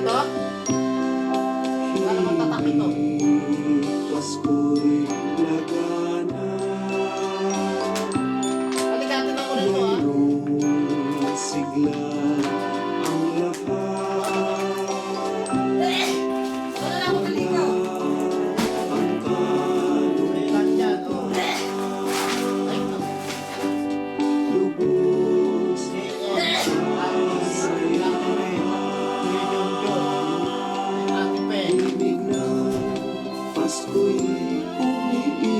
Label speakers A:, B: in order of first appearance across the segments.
A: to? Paano magtatak ito?
B: Pasko'y lagana.
A: Paligatan ako rito ah.
B: Mayroong sigla ang lahat.
A: Wala na ako naligaw.
B: Ang kanong
A: Kailan dyan oh. Ay,
B: lubos ibig ng Pasko'y umiiral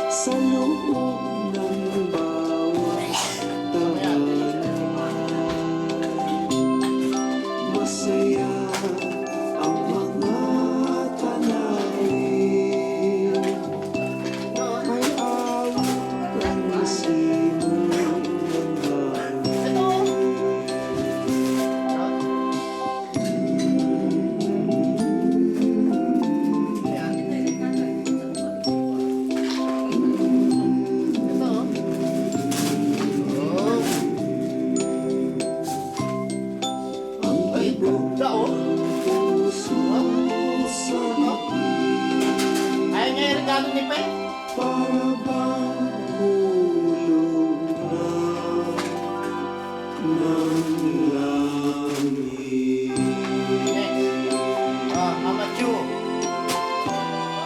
B: sa loob ng bawat tahanan. Masaya ang mga tanayin, may awit ang simong ng hangin. Ang ibog puso sa bibig,
A: ayaw niya yung regalo ni Pe?
B: para bang hulog na ng langit.
A: Ah, Mama Chu.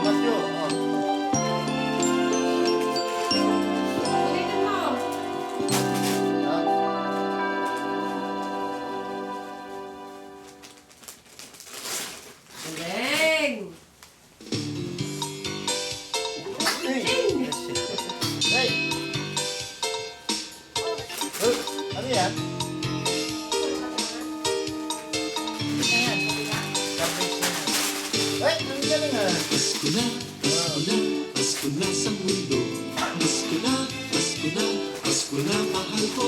A: Mama Chu. Oh.
C: Ulitin mo.
A: Ah.
C: Galing.
A: Hey! Ano yan? Ano yan? Ay, ang galing ah.
B: Pasko na, Pasko na, Pasko na sa mundo. Pasko na, Pasko na, Pasko na mahal ko.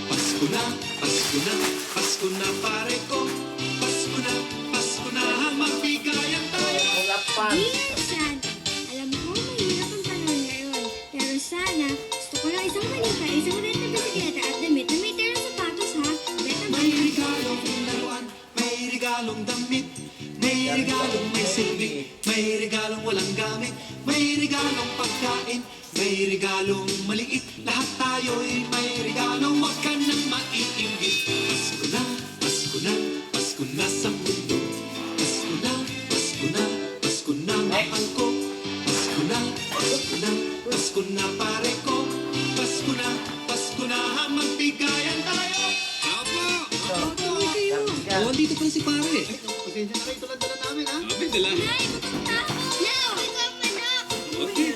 B: Pasko na, Pasko na, Pasko na pare ko. Pasko na, magbigayan tayo.
A: Ulapan.
D: Minsan, alam ko mahirap ang panahon ngayon. Pero sana, gusto ko lang isang manika, isang red na bisikleta at damit na may terang sapatos ha. Beta ba?
B: May regalong laruan, may regalong damit, may regalong may silbi, may regalong walang gamit, may regalong pagkain, may regalong maliit. Lahat tayo'y may regalo, wag ka nang maiinggit. Pasko na, Pasko na, Pasko na sa mundo. Pasko na, Pasko na, Pasko na mahal ko. Pasko na, Pasko na, Pasko na pare ko. Pasko na, magbigayan tayo. Apo!
A: Yan.
B: Dito pala si pare. Pasensya na kayo, tulad-dala namin, ha? Dala.
D: Nay, matanda ako. Now, ikaw anak.
B: Okay.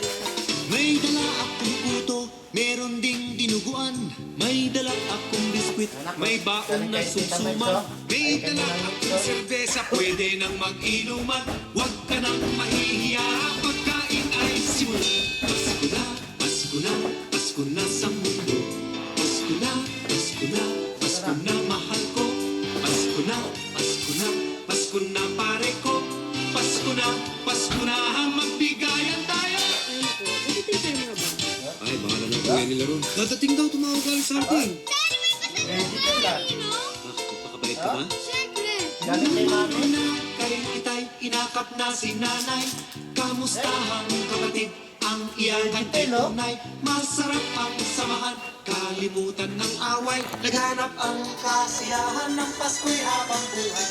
B: May dala akong puto, meron ding dinuguan. May dala akong biskwit, may baon na sumsuman. May dala akong serbesa, pwede nang mag-inuman. Huwag ka nang mahihiya, pagkain ay simulan. Pasko na, Pasko na, Pasko na sa mundo. Pasko na, Pasko na, Pasko na mahal ko. Pasko na, Pasko na, Pasko na pare ko. Pasko na, magbigayan tayo. Ay, baka na lang kuya nila ron. Dadating daw, tumawag ka sa atin.
A: Digital ah.
B: Pakabait ka ba?
D: Siyempre.
A: Galing kay mami.
B: Kaling itay, inakap na si nanay. Kamustahang kapatid, ang iyan ay tunay. Masarap ang samahan, kalimutan ng away. Naghanap ang kasiyahan ng Pasko'y habang buhay.